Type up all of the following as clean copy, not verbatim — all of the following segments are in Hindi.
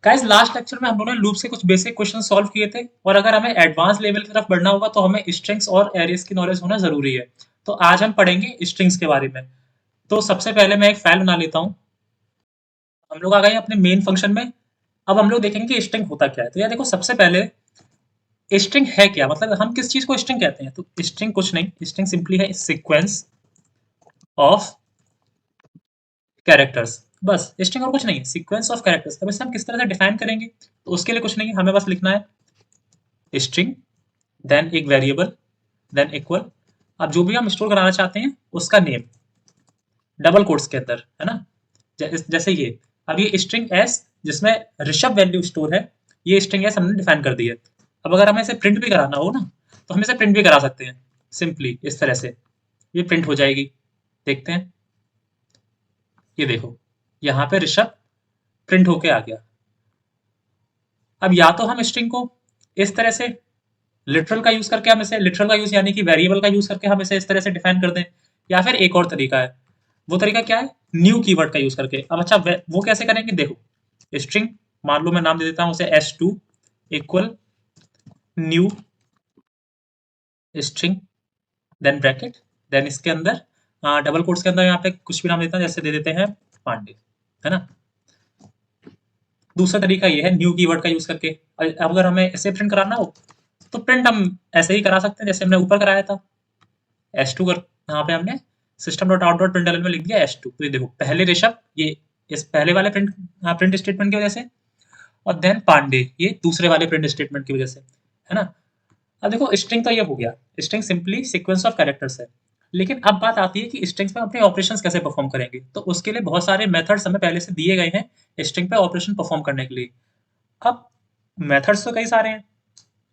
गाइस लास्ट लेक्चर में हम लोगों ने लूप्स के कुछ बेसिक क्वेश्चन सॉल्व किए थे और अगर हमें एडवांस लेवल की तरफ बढ़ना होगा तो हमें स्ट्रिंग्स और एरेज की नॉलेज होना जरूरी है। तो आज हम पढ़ेंगे स्ट्रिंग्स के बारे में। तो सबसे पहले मैं एक फाइल बना लेता हूँ। हम लोग आ गए अपने मेन फंक्शन में। अब हम लोग देखेंगे कि स्ट्रिंग होता क्या है। तो यार देखो, सबसे पहले स्ट्रिंग है क्या, मतलब हम किस चीज को स्ट्रिंग कहते हैं। तो स्ट्रिंग कुछ नहीं, स्ट्रिंग सिंपली है सीक्वेंस ऑफ कैरेक्टर्स। बस स्ट्रिंग और कुछ नहीं है, सीक्वेंस ऑफ कैरेक्टर्स। अब इसे हम किस तरह से डिफाइन करेंगे, तो उसके लिए कुछ नहीं है, हमें बस लिखना है स्ट्रिंग, देन एक वेरिएबल, देन इक्वल। अब जो भी हम स्टोर कराना चाहते हैं उसका नेम डबल कोट्स के अंदर, है ना। जैसे ये, अब ये स्ट्रिंग एस जिसमें ऋषभ वैल्यू स्टोर है, ये स्ट्रिंग एस हमने डिफाइन कर दी है। अब अगर हमें इसे प्रिंट भी कराना हो ना, तो हम इसे प्रिंट भी करा सकते हैं सिंपली इस तरह से। ये प्रिंट हो जाएगी, देखते हैं। ये देखो, यहाँ पे ऋषभ प्रिंट होके आ गया। अब या तो हम स्ट्रिंग को इस तरह से लिटरल का यूज करके हम इसे, लिटरल का यूज यानी कि वेरिएबल का यूज करके हम इसे इस तरह से डिफाइन कर दें, या फिर एक और तरीका है। वो तरीका क्या है, न्यू कीवर्ड का यूज करके। अब अच्छा, वो कैसे करेंगे, देखो स्ट्रिंग, मान लो मैं नाम दे देता हूं उसे s2 equal new string, then bracket, then इसके अंदर डबल कोट्स के अंदर यहाँ पे कुछ भी नाम देता है, जैसे दे देते हैं पांडे, है ना। दूसरा तरीका ये है न्यू कीवर्ड का यूज करके। अब अगर हमें इसे प्रिंट कराना हो तो प्रिंट हम ऐसे ही करा सकते हैं जैसे हमने ऊपर कराया था। S2 कर, यहाँ पे हमने system dot out dot println में लिख दिया S2। तो ये देखो, पहले ऋषभ, ये इस पहले वाले प्रिंट प्रिंट स्टेटमेंट की वजह से, और देन पांडे ये दूसरे वाले प्रिंट स्टेटमेंट की वजह से, है ना। अब देखो स्ट्रिंग तो ये हो गया, string simply sequence of characters है। लेकिन अब बात आती है कि स्ट्रिंग्स में अपने ऑपरेशंस कैसे परफॉर्म करेंगे। तो उसके लिए बहुत सारे मेथड्स हमें पहले से दिए गए हैं स्ट्रिंग पे ऑपरेशन परफॉर्म करने के लिए। अब मेथड्स तो कई सारे हैं,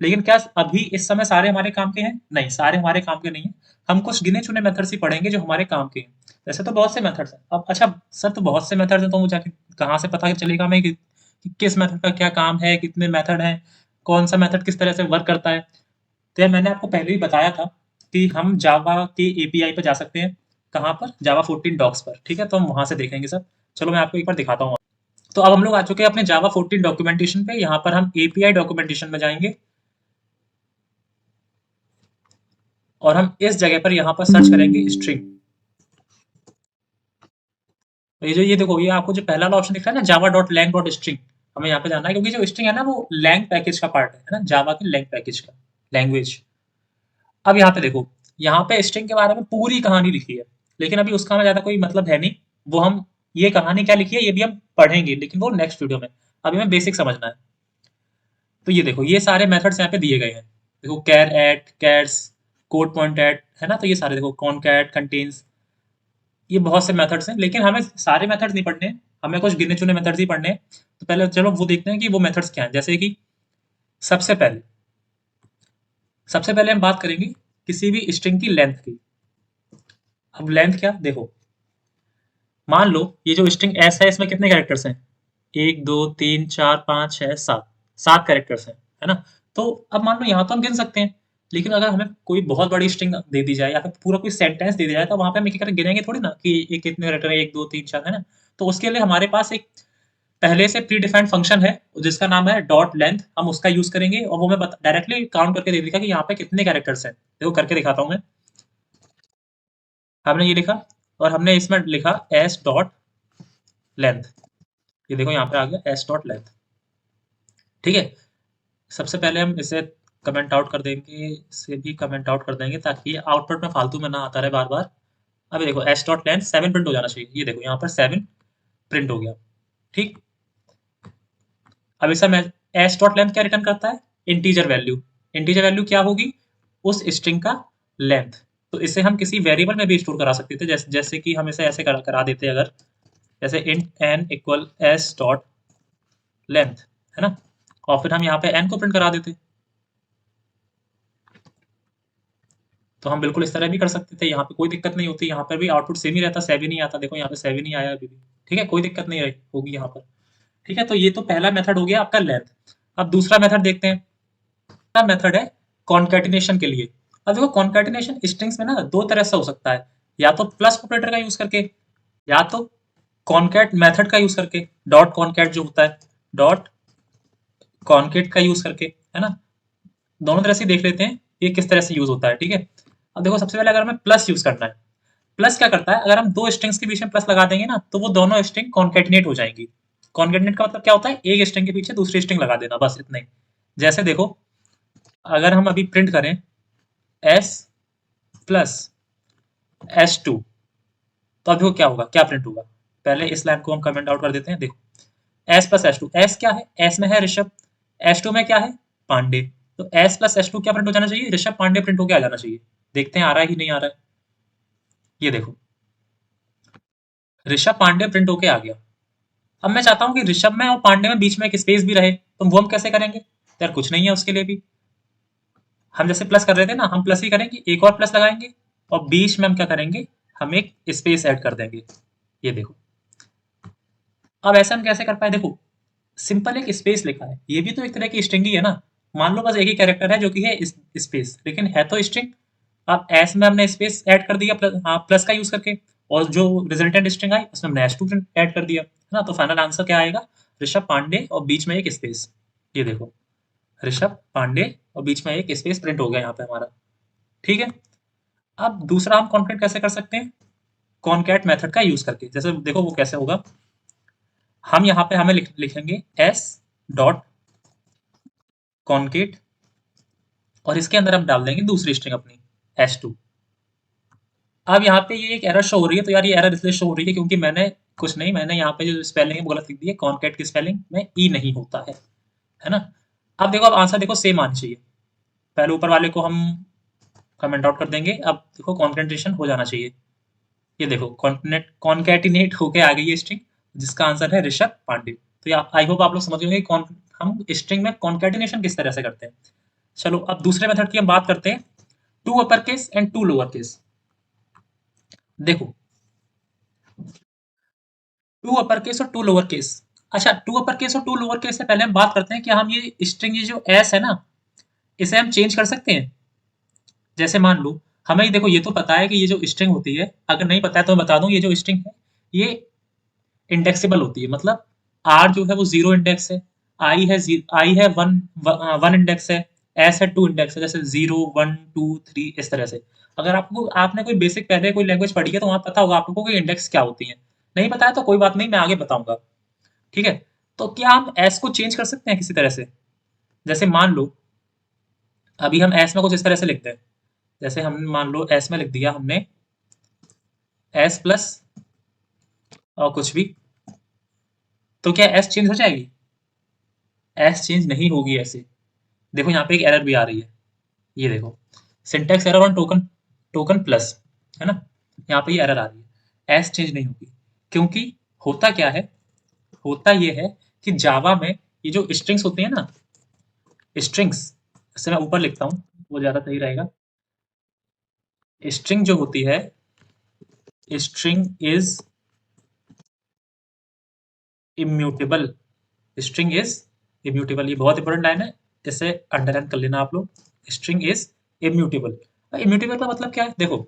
लेकिन क्या अभी इस समय सारे हमारे काम के हैं? नहीं, सारे हमारे काम के नहीं है। हम कुछ गिने चुने मेथड्स ही पढ़ेंगे जो हमारे काम के हैं। वैसे तो बहुत से मेथड्स हैं। अब अच्छा सर, तो बहुत से मेथड्स हैं तो मुझे कहाँ से पता चलेगा हमें कि किस मेथड का क्या काम है, कितने मेथड हैं, कौन सा मेथड किस तरह से वर्क करता है। तो यार मैंने आपको पहले ही बताया था कि हम जावा के एपीआई पर जा सकते हैं। कहाँ पर? जावा 14 डॉक्स पर, ठीक है। तो हम वहां से देखेंगे सब। चलो मैं आपको एक बार दिखाता हूँ। तो अब हम लोग आ चुके हैं अपने जावा 14 डॉक्यूमेंटेशन पे। यहाँ पर हम एपीआई डॉक्यूमेंटेशन में जाएंगे और हम इस जगह पर यहाँ पर सर्च करेंगे स्ट्रिंग। तो ये देखो, ये आपको जो पहला वाला ऑप्शन दिख रहा है ना, Java dot lang dot string, हमें यहाँ पे जाना है क्योंकि जो स्ट्रिंग है ना वो लैंग पैकेज का पार्ट है ना, जावा के लैंग पैकेज का लैंग्वेज। अब यहाँ पे देखो, यहाँ पे स्ट्रिंग के बारे में पूरी कहानी लिखी है, लेकिन अभी उसका हमें ज्यादा कोई मतलब है नहीं। वो हम, ये कहानी क्या लिखी है ये भी हम पढ़ेंगे, लेकिन वो नेक्स्ट वीडियो में। अभी हमें बेसिक समझना है। तो ये देखो, ये सारे मेथड्स यहाँ पे दिए गए हैं। देखो char at, chars, code point at, है ना। तो ये सारे देखो, कॉनकैट, कंटेन्स, ये बहुत से मेथड्स हैं, लेकिन हमें सारे मेथड्स नहीं पढ़ने हैं, हमें कुछ गिने चुने मेथड्स ही पढ़ने हैं। तो पहले चलो वो देखते हैं कि वो मेथड्स क्या हैं। जैसे कि सबसे पहले सबसे पहले हम बात करेंगे किसी भी स्ट्रिंग की लेंथ की। अब लेंथ क्या, देखो मान लो ये जो स्ट्रिंग एस है इसमें कितने कैरेक्टर्स हैं, एक दो तीन चार पाँच छः सात, सात कैरेक्टर्स हैं, है ना। तो अब मान लो यहाँ तो हम गिन सकते हैं, लेकिन अगर हमें कोई बहुत बड़ी स्ट्रिंग दे दी जाए या फिर पूरा कोई सेंटेंस दे दिया जाए, तो वहां पे हम एक एक करके गिनेंगे थोड़ी ना कि ये कितने कैरेक्टर है, एक दो तीन चार, है ना। तो उसके लिए हमारे पास एक पहले से प्री डिफाइंड फंक्शन है जिसका नाम है डॉट लेंथ। हम उसका यूज करेंगे और वो हमें डायरेक्टली काउंट करके दे देगा कि यहाँ पे कितने कैरेक्टर्स हैं। देखो करके दिखाता हूँ मैं। हमने ये लिखा और हमने इसमें लिखा एस डॉट लेंथ। ये देखो यहाँ पे आ गया एस डॉट लेंथ, ठीक है। सबसे पहले हम इसे कमेंट आउट कर देंगे, इसे भी कमेंट आउट कर देंगे ताकि ये आउटपुट में फालतू में ना आता रहे बार बार। अभी देखो एस डॉट लेंथ 7 प्रिंट हो जाना चाहिए। ये देखो यहाँ पर 7 प्रिंट हो गया, ठीक। अब इसे मैं, एस डॉट लेंथ क्या रिटर्न करता है, इंटीजर वैल्यू। इंटीजर वैल्यू क्या होगी, उस स्ट्रिंग का लेंथ। तो इसे हम किसी वेरिएबल में भी स्टोर करा सकते थे, जैसे कि हम इसे ऐसे करा देते अगर, जैसे int N equal S dot length, है ना। और फिर हम यहाँ पे एन को प्रिंट करा देते। तो हम बिल्कुल इस तरह भी कर सकते थे, यहाँ पे कोई दिक्कत नहीं होती। यहाँ पर भी आउटपुट सेम ही रहता, 7 ही आता। देखो यहाँ पे 7 ही आया अभी भी, ठीक है, कोई दिक्कत नहीं रही होगी यहाँ पर, ठीक है। तो ये तो पहला मेथड हो गया आपका लेंथ। अब दूसरा मेथड देखते हैं। दूसरा मेथड है कॉन्कैटिनेशन के लिए। अब देखो कॉन्कैटिनेशन स्ट्रिंग्स में ना दो तरह से हो सकता है, या तो प्लस ऑपरेटर का यूज करके, या तो कॉनकैट मेथड का यूज करके, डॉट कॉनकैट जो होता है, डॉट कॉन्केट का यूज करके, है ना। दोनों तरह से देख लेते हैं ये किस तरह से यूज होता है, ठीक है। अब देखो सबसे पहले अगर हमें प्लस यूज करना है, प्लस क्या करता है, अगर हम दो स्ट्रिंग्स के बीच में प्लस लगा देंगे ना तो वो दोनों स्ट्रिंग कॉन्केटिनेट हो जाएंगी। कॉन्केटिनेट का मतलब क्या होता है, एक स्ट्रिंग के पीछे दूसरी स्ट्रिंग लगा देना, बस इतना ही। जैसे देखो अगर हम अभी प्रिंट करें एस प्लस S2, तो अब देखो क्या होगा, क्या प्रिंट होगा। पहले इस लाइन को हम कमेंट आउट कर देते हैं। देखो S plus S two, S क्या है, एस में है ऋषभ, एस टू में क्या है, पांडे। तो एस प्लस एस टू क्या प्रिंट हो जाना चाहिए, ऋषभ पांडे प्रिंट होकर आ जाना चाहिए। देखते हैं आ रहा है कि नहीं आ रहा है। ये देखो ऋषभ पांडे प्रिंट होके आ गया। अब मैं चाहता हूँ कि ऋषभ में और पांडे में बीच में एक स्पेस भी रहे, तो वो हम कैसे करेंगे, तो यार कुछ नहीं है उसके लिए भी। हम जैसे प्लस कर रहे थे ना, हम प्लस ही करेंगे, एक और प्लस लगाएंगे और बीच में हम क्या करेंगे, हम एक स्पेस ऐड कर देंगे। ये देखो अब ऐसा हम कैसे कर पाए, देखो सिंपल एक स्पेस लिखा है, ये भी तो एक तरह की स्ट्रिंग ही है ना। मान लो बस एक ही कैरेक्टर है जो कि है स्पेस, लेकिन है तो स्ट्रिंग। अब एस में हमने स्पेस ऐड कर दिया प्लस, हाँ प्लस का यूज करके, और जो रिजल्टेंट स्ट्रिंग आई उसमें हमने स्टूडेंट ऐड कर दिया, है ना। तो फाइनल आंसर क्या आएगा, ऋषभ पांडे और बीच में एक स्पेस। ये देखो ऋषभ पांडे और बीच में एक स्पेस प्रिंट हो गया यहाँ पे हमारा, ठीक है। अब दूसरा हम कॉन्केट कैसे कर सकते हैं, कॉन्केट मेथड का यूज करके। जैसे देखो वो कैसे होगा, हम यहाँ पे हमें लिखेंगे एस डॉट कॉन्केट, और इसके अंदर हम डाल देंगे दूसरी स्ट्रिंग अपनी S2। अब यहाँ पे ये एक एरर शो हो रही है, तो यार ये एरर इसलिए शो हो रही है क्योंकि मैंने कुछ नहीं, मैंने यहाँ पे जो स्पेलिंग है वो गलत लिख दी है, कॉन्केट की स्पेलिंग में ई नहीं होता है ना। अब देखो अब आंसर देखो सेम आनी चाहिए, पहले ऊपर वाले को हम कमेंट आउट कर देंगे। अब देखो कॉन्केटेशन हो जाना चाहिए। ये देखो कॉन्केटिनेट होके आ गई है स्ट्रिंग, जिसका आंसर है ऋषभ पांडे। तो ये आई होप आप लोग समझ गए होंगे कौन हम स्ट्रिंग में कॉन्केटिनेशन किस तरह से करते हैं। चलो अब दूसरे मेथड की हम बात करते हैं, to upper case and to lower case. देखो टू अपर केस और टू लोअर केस। अच्छा टू अपर केस और टू लोअर केस से पहले हम बात करते हैं कि हम ये स्ट्रिंग, ये जो एस है ना, इसे हम चेंज कर सकते हैं। जैसे मान लो हमें देखो ये तो पता है कि ये जो स्ट्रिंग होती है, अगर नहीं पता है तो मैं बता दूं, ये जो स्ट्रिंग है ये इंडेक्सेबल होती है। मतलब आर जो है वो जीरो इंडेक्स है, आई है वन वन इंडेक्स है, एस है टू इंडेक्स है, जैसे जीरो वन टू थ्री इस तरह से। अगर आपको आपने कोई बेसिक पहले कोई लैंग्वेज पढ़ी है तो वहां पता होगा आप लोगों को इंडेक्स क्या होती है। नहीं पता है तो कोई बात नहीं, मैं आगे बताऊंगा, ठीक है। तो क्या हम एस को चेंज कर सकते हैं किसी तरह से। जैसे मान लो अभी हम एस में कुछ इस तरह से लिखते हैं, जैसे हम मान लो एस में लिख दिया हमने एस प्लस और कुछ भी, तो क्या एस चेंज हो जाएगी, एस चेंज नहीं होगी ऐसे। देखो यहाँ पे एक एरर भी आ रही है, ये देखो syntax error on token, token plus, है ना। यहाँ पे ये एरर आ रही है, एस चेंज नहीं होगी, क्योंकि होता क्या है, होता ये है कि जावा में ये जो स्ट्रिंग्स होती है ना, स्ट्रिंग्स, इससे मैं ऊपर लिखता हूँ वो ज्यादा सही रहेगा। स्ट्रिंग जो होती है, string is immutable, string is immutable, ये बहुत इंपॉर्टेंट लाइन है, इसे अंडरलाइन कर लेना आप लोग। String is immutable. इम्यूटेबल का मतलब क्या है, देखो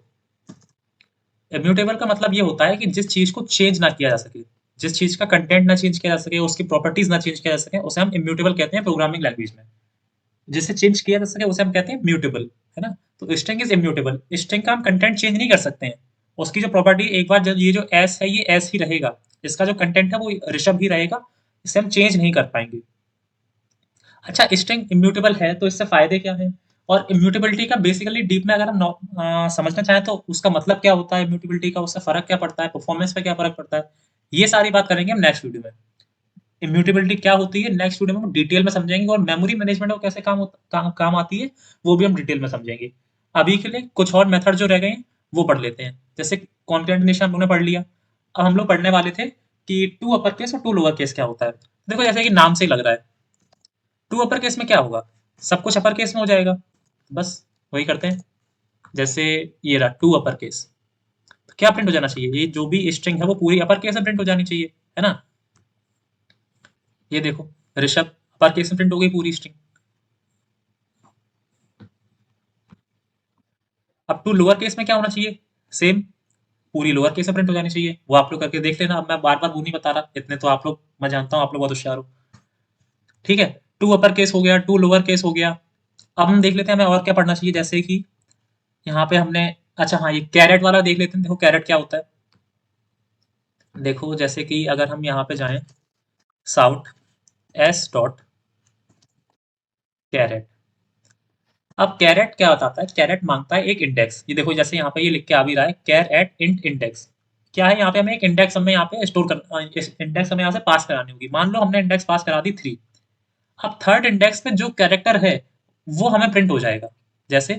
इम्यूटेबल का मतलब ये होता है कि जिस चीज को चेंज ना किया जा सके, जिस चीज का कंटेंट ना चेंज किया जा सके, उसकी प्रॉपर्टीज ना चेंज किया जा सके, उसे हम इम्यूटेबल कहते हैं प्रोग्रामिंग लैंग्वेज में। जिसे चेंज किया जा सके उसे हम कहते हैं म्यूटेबल, है ना। तो स्ट्रिंग इज इम्यूटेबल, स्ट्रिंग का हम कंटेंट चेंज नहीं कर सकते हैं। उसकी जो प्रॉपर्टी एक बार जब ये जो एस है ये एस ही रहेगा, इसका जो कंटेंट है वो ऋषभ ही रहेगा, इसे हम चेंज नहीं कर पाएंगे। अच्छा स्ट्रिंग इम्यूटेबल है तो इससे फायदे क्या है, और इम्यूटेबिलिटी का बेसिकली डीप में अगर हम समझना चाहें तो उसका मतलब क्या होता है इम्यूटेबिलिटी का, उससे फर्क क्या पड़ता है, परफॉर्मेंस पे क्या फर्क पड़ता है, ये सारी बात करेंगे हम नेक्स्ट वीडियो में। इम्यूटेबिलिटी क्या होती है नेक्स्ट वीडियो में हम डिटेल में समझेंगे, और मेमोरी मैनेजमेंट को कैसे काम आती है वो भी हम डिटेल में समझेंगे। अभी के लिए कुछ और मेथड जो रह गए हैं वो पढ़ लेते हैं। जैसे कॉन्केटेनेशन हम लोगों ने पढ़ लिया, अब हम लोग पढ़ने वाले थे कि टू अपर केस और टू लोअर केस क्या होता है। देखो जैसे कि नाम से ही लग रहा है, टू अपर केस में क्या होगा, सब कुछ अपर केस में हो जाएगा, बस वही करते हैं। जैसे ये रहा टू अपर केस, तो क्या प्रिंट हो जाना चाहिए, ये जो भी स्ट्रिंग है वो पूरी अपर केस में प्रिंट हो जानी चाहिए, है ना। ये देखो ऋषभ अपर केस में प्रिंट हो गई पूरी स्ट्रिंग। अब टू लोअर केस में क्या होना चाहिए, सेम पूरी लोअर केस में प्रिंट हो जानी चाहिए। वो आप लोग करके देख लेना, अब मैं बार बार वो नहीं बता रहा, इतने तो आप लोग, मैं जानता हूँ आप लोग बहुत होशियार हो, ठीक है। 2 अपर केस हो गया, 2 लोअर केस हो गया। अब हम देख लेते हैं हमें और क्या पढ़ना चाहिए, जैसे कि यहाँ पे हमने, अच्छा हाँ, ये कैरेट वाला देख लेते हैं। देखो कैरेट क्या होता है। देखो जैसे कि अगर हम यहाँ पे जाएं, साउट एस डॉट कैरेट। अब कैरेट क्या बताता है, कैरेट मांगता है एक इंडेक्स। ये देखो जैसे यहाँ पे ये लिख के आ भी रहा है, कैर एट इंट इंडेक्स। क्या है यहाँ पे, हमें एक इंडेक्स हमें यहाँ पे स्टोर कर, इंडेक्स हमें यहाँ से पास करानी होगी। मान लो हमने इंडेक्स पास करा दी 3। अब थर्ड इंडेक्स पे जो कैरेक्टर है वो हमें प्रिंट हो जाएगा। जैसे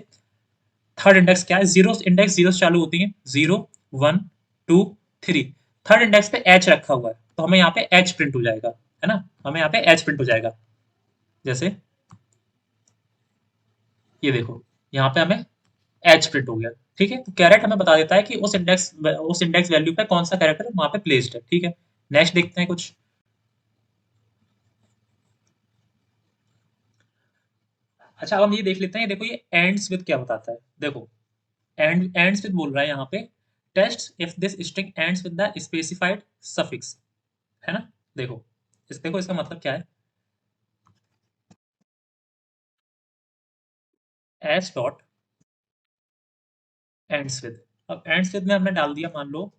थर्ड इंडेक्स क्या है, जीरो इंडेक्स, जीरो से चालू होती है, 0 1 2 3। थर्ड इंडेक्स पे एच रखा हुआ है तो हमें यहाँ पे एच प्रिंट हो जाएगा, है ना, हमें यहाँ पे एच प्रिंट हो जाएगा। जैसे ये देखो यहाँ पे हमें एच प्रिंट हो गया। ठीक है, तो कैरेट हमें बता देता है कि उस इंडेक्स वैल्यू पे कौन सा कैरेक्टर वहां पे प्लेस्ड है। ठीक है, नेक्स्ट देखते हैं कुछ। अच्छा अब हम ये देख लेते हैं, देखो ये एंड्स विद क्या बताता है। देखो एंड्स विद बोल रहा है यहाँ पे, test if this string ends with the specified suffix, है ना। देखो देखो इसका मतलब क्या है, एस डॉट एंड्स विद। अब एंड्स विद में हमने डाल दिया मान लो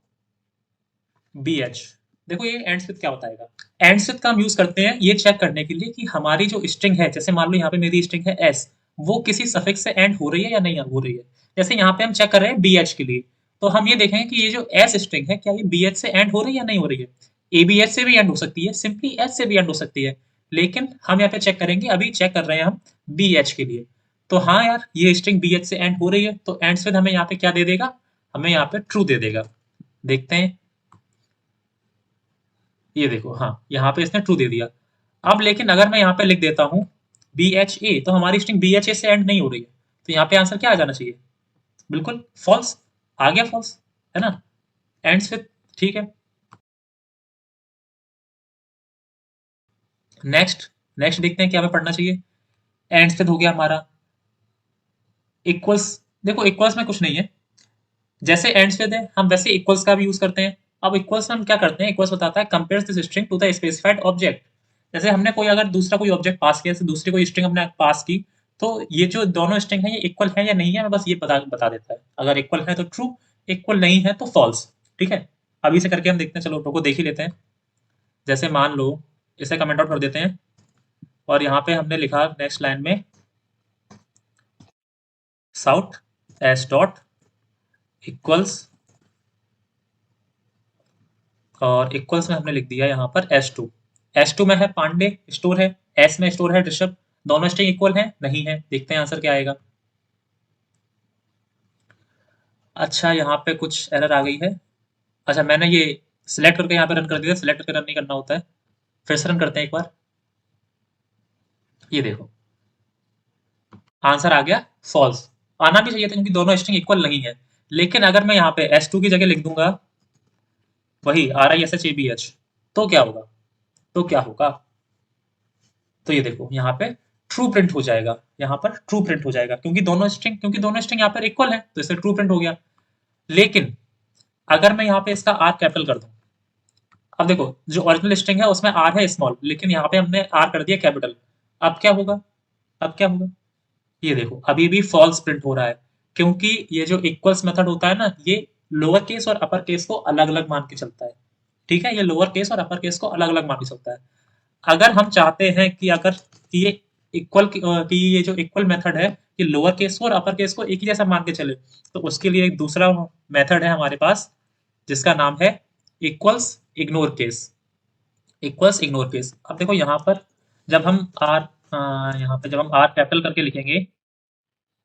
बी एच। देखो ये एंड्स विद क्या बताएगा। एंड्स विद का हम यूज करते हैं ये चेक करने के लिए कि हमारी जो स्ट्रिंग है, जैसे मान लो यहाँ पे मेरी स्ट्रिंग है एस, वो किसी सफिक्स से एंड हो रही है या नहीं हो रही है। जैसे यहाँ पे हम चेक कर रहे हैं बी एच के लिए, तो हम ये देखेंगे कि ये जो एस स्ट्रिंग है क्या ये बी एच से एंड हो रही है या नहीं हो रही है। ए बी एच से भी एंड हो सकती है, सिंपली एच से भी एंड हो सकती है, लेकिन हम यहाँ पे चेक करेंगे, अभी चेक कर रहे हैं हम बी एच के लिए। तो हाँ यार ये स्ट्रिंग बी एच से एंड हो रही है, तो एंड्स विद हमें यहाँ पे क्या दे देगा, हमें यहाँ पे ट्रू दे देगा। देखते हैं, ये देखो हाँ यहाँ पे इसने ट्रू दे दिया। अब लेकिन अगर मैं यहाँ पे लिख देता हूँ बी एच ए, तो हमारी स्ट्रिंग बी एच ए से एंड नहीं हो रही है, तो यहाँ पे आंसर क्या आ जाना चाहिए, बिल्कुल फॉल्स। आ गया फॉल्स, है ना, एंड्स विद। ठीक है, नेक्स्ट नेक्स्ट देखते हैं क्या हमें पढ़ना चाहिए। एंड्स विद हो गया हमारा, इक्वल्स। देखो इक्वल्स में कुछ नहीं है, जैसे एंड्स विद है हम वैसे इक्वल्स का भी यूज करते हैं। अब इक्वल्स में हम क्या करते हैं, इक्वल्स बताता है compares this string to the specified object. जैसे हमने कोई अगर दूसरा कोई ऑब्जेक्ट पास किया, जैसे दूसरी कोई स्ट्रिंग हमने पास की, तो ये जो दोनों स्ट्रिंग है ये इक्वल है या नहीं है, हमें बस ये बता देता है। अगर इक्वल है तो ट्रू, इक्वल नहीं है तो फॉल्स। ठीक है, अभी से करके हम देखते हैं, चलो को देख ही लेते हैं। जैसे मान लो इसे कमेंट आउट कर देते हैं, और यहाँ पे हमने लिखा नेक्स्ट लाइन में साउट एस डॉट इक्वल्स, और इक्वल्स में हमने लिख दिया यहाँ पर S2। S2 में है पांडे स्टोर है, S में स्टोर है ऋषभ। दोनों स्ट्रिंग इक्वल है नहीं है, देखते हैं आंसर क्या आएगा। अच्छा यहाँ पे कुछ एरर आ गई है। अच्छा मैंने ये सिलेक्ट करके यहाँ पे रन कर दिया, सिलेक्ट करके रन नहीं करना होता है। फिर से रन करते हैं एक बार, ये देखो आंसर आ गया फॉल्स। आना भी चाहिए था क्योंकि दोनों स्ट्रिंग इक्वल नहीं है। लेकिन अगर मैं यहाँ पे S2 की जगह लिख दूंगा वही RISHABH, तो क्या होगा, तो क्या होगा, तो ये देखो यहाँ पे ट्रू प्रिंट हो जाएगा, यहाँ पर ट्रू प्रिंट हो जाएगा, क्योंकि दोनों स्ट्रिंग यहाँ पर इक्वल है तो इससे ट्रू प्रिंट हो गया। लेकिन अगर मैं यहाँ पे इसका आर कैपिटल कर दूं, अब देखो जो ओरिजिनल स्ट्रिंग है उसमें आर है स्मॉल, लेकिन यहाँ पे हमने आर कर दिया कैपिटल। अब क्या होगा, अब क्या होगा, ये देखो अभी भी फॉल्स प्रिंट हो रहा है, क्योंकि ये जो इक्वल्स मेथड होता है ना, ये लोअर केस और अपर केस को अलग अलग मान के चलता है। ठीक है, ये लोअर केस और अपर केस को अलग अलग मान के चलता है। अगर हम चाहते हैं कि अगर कि ये कि ये जो इक्वल मेथड है ये लोअर केस को और अपर केस को एक ही जैसा मान के चले, तो उसके लिए एक दूसरा मेथड है हमारे पास जिसका नाम है equals ignore case. Equals ignore case, अब देखो यहाँ पर जब हम आर यहाँ पे जब हम आर कैपिटल करके लिखेंगे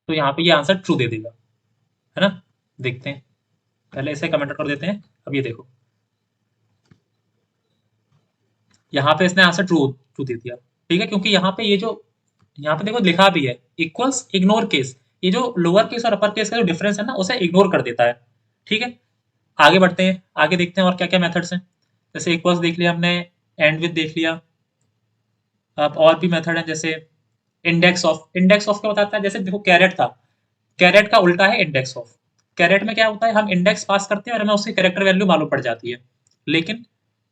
तो यहाँ पे ये आंसर ट्रू दे देगा, है ना। देखते हैं, पहले इसे कमेंट कर देते हैं। अब ये देखो यहाँ पे इसने आंसर ट्रू ट्रू दे दिया। ठीक है, क्योंकि यहाँ पे ये जो यहाँ पे देखो लिखा भी है इक्वल्स इग्नोर केस, ये जो लोअर केस और अपर केस का जो डिफरेंस है ना उसे इग्नोर कर देता है। ठीक है, आगे बढ़ते हैं, आगे देखते हैं और क्या क्या मेथड्स हैं। जैसे इक्वल्स देख लिया हमने, एंड विद देख लिया। अब और भी मेथड है, जैसे इंडेक्स ऑफ। इंडेक्स ऑफ क्या बताता है, जैसे देखो कैरेट था, कैरेट का उल्टा है इंडेक्स ऑफ। कैरेट में क्या होता है, हम इंडेक्स पास करते हैं और हमें उसकी कैरेक्टर वैल्यू मालूम पड़ जाती है। लेकिन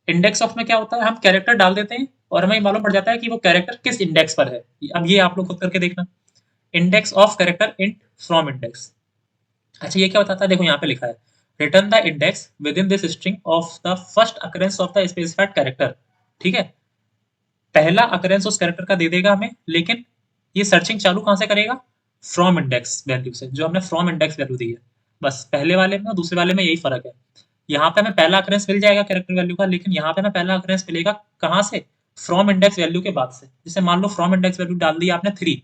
इंडेक्स ऑफ में क्या होता है, हम कैरेक्टर डाल देते हैं और हमें मालूम पड़ जाता है कि वो कैरेक्टर किस इंडेक्स पर है। अब ये आप लोग खुद करके देखना, index of character in from index. अच्छा ये क्या बताता है, देखो यहाँ पे लिखा है return the index with in this string of the first occurrence of the specified character. ठीक है, पहला अकरेंस उस कैरेक्टर का दे देगा हमें, लेकिन ये सर्चिंग चालू कहाँ से करेगा, फ्रॉम इंडेक्स वैल्यू से, जो हमने फ्रॉम इंडेक्स वैल्यू दी है। बस पहले वाले में और दूसरे वाले में यही फर्क है। यहाँ पे हमें पहला अकरेंस मिल जाएगा कैरेक्टर वैल्यू का, लेकिन यहाँ पे हमें पहला अकरेंस मिलेगा कहाँ से, फ्रॉम इंडेक्स वैल्यू के बाद से। जैसे मान लो फ्रॉम इंडेक्स वैल्यू डाल दी आपने 3,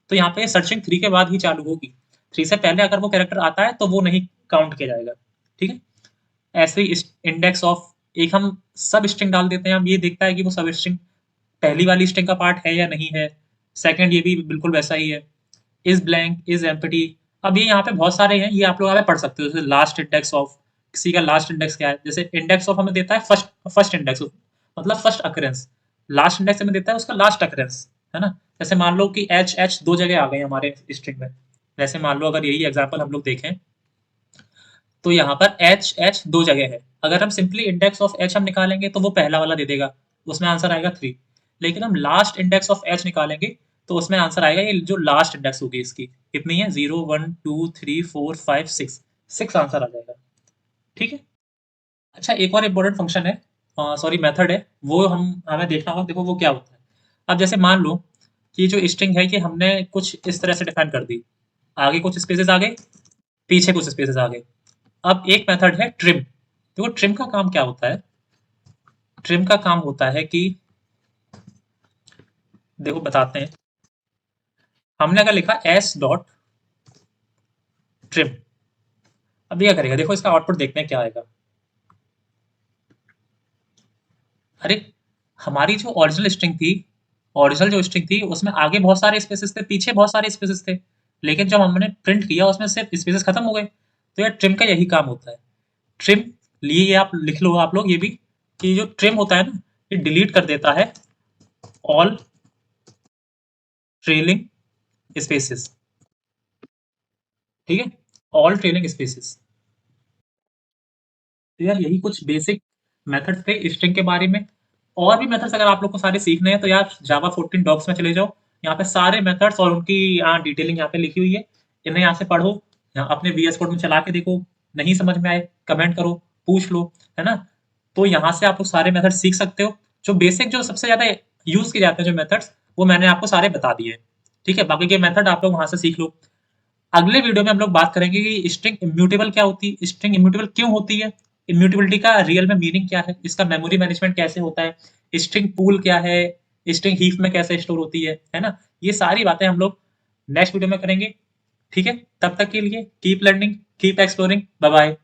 तो यहाँ पे सर्चिंग 3 के बाद ही चालू होगी। 3 से पहले अगर वो कैरेक्टर आता है तो वो नहीं काउंट किया जाएगा। ठीक है, ऐसे ही इंडेक्स ऑफ, एक हम सब स्ट्रिंग डाल देते हैं, हम ये देखता है कि वो सब स्ट्रिंग पहली वाली स्ट्रिंग का पार्ट है या नहीं है। सेकंड ये भी बिल्कुल वैसा ही है, इज ब्लैंक इज एम्प्टी। अब ये यहाँ पे बहुत सारे हैं, ये आप लोग यहाँ पे पढ़ सकते हो। जैसे लास्ट इंडेक्स ऑफ, किसी का लास्ट इंडेक्स क्या है, जैसे इंडेक्स ऑफ हमें देता है फर्स्ट फर्स्ट इंडेक्स मतलब फर्स्ट अकरेंस, लास्ट इंडेक्स हमें देता है उसका लास्ट अकरेंस, है ना। जैसे मान लो कि एच एच दो जगह आ गए हमारे स्ट्रिंग में, वैसे मान लो अगर यही एग्जाम्पल हम लोग देखें तो यहाँ पर एच एच दो जगह है। अगर हम सिंपली इंडेक्स ऑफ एच हम निकालेंगे तो वो पहला वाला दे देगा, उसमें आंसर आएगा 3। लेकिन हम लास्ट इंडेक्स ऑफ एच निकालेंगे तो उसमें आंसर आएगा ये जो लास्ट इंडेक्स होगी इसकी, कितनी है, 0 1 2 3 4 5 6, 6 आंसर आ जाएगा। ठीक है। अच्छा एक और इम्पोर्टेंट फंक्शन है, सॉरी मेथड है, वो हम हमें देखना होगा। देखो वो क्या होता है। अब जैसे मान लो कि जो स्ट्रिंग है कि हमने कुछ इस तरह से डिफाइन कर दी, आगे कुछ स्पेसेस आ गए, पीछे कुछ स्पेसेस आ गए। अब एक मेथड है ट्रिम। देखो ट्रिम का काम क्या होता है, ट्रिम का काम होता है कि, देखो बताते हैं, हमने अगर लिखा एस डॉट ट्रिम, अब ये क्या करेगा, देखो इसका आउटपुट देखते हैं क्या आएगा। अरे हमारी जो ओरिजिनल स्ट्रिंग थी, ओरिजिनल जो स्ट्रिंग थी उसमें आगे बहुत सारे स्पेसेस थे, पीछे बहुत सारे स्पेसेस थे, लेकिन जब हमने प्रिंट किया उसमें सिर्फ स्पेसेस खत्म हो गए। तो यार ट्रिम का यही काम होता है। ट्रिम लिए ये आप लिख लो आप लोग ये भी, कि जो ट्रिम होता है ना, ये डिलीट कर देता है ऑल ट्रेलिंग स्पेसेस। ठीक है, ऑल ट्रेलिंग स्पेसेस। तो यार यही कुछ बेसिक मेथड्स थे स्ट्रिंग के बारे में। और भी मेथड्स अगर आप लोग को सारे सीखने हैं तो यार जावा 14 डॉक्स में चले जाओ, यहाँ पे सारे मेथड्स और उनकी यहाँ डिटेलिंग यहाँ पे लिखी हुई है, इन्हें यहाँ से पढ़ो, यहाँ अपने VS कोड में चला के देखो, नहीं समझ में आए कमेंट करो, पूछ लो, है ना। तो यहाँ से आप लोग सारे मेथड सीख सकते हो। जो बेसिक जो सबसे ज्यादा यूज किए जाते हैं जो मेथड्स, वो मैंने आपको सारे बता दिए हैं। ठीक है, बाकी के मेथड आप लोग वहां से सीख लो। अगले वीडियो में हम लोग बात करेंगे कि स्ट्रिंग इम्यूटेबल क्या होती है, स्ट्रिंग इम्यूटेबल क्यों होती है, इम्यूटेबिलिटी का रियल में मीनिंग क्या है, इसका मेमोरी मैनेजमेंट कैसे होता है, स्ट्रिंग पूल क्या है, स्ट्रिंग हीप में कैसे स्टोर होती है ना। ये सारी बातें हम लोग नेक्स्ट वीडियो में करेंगे। ठीक है, तब तक के लिए keep learning keep exploring, bye bye.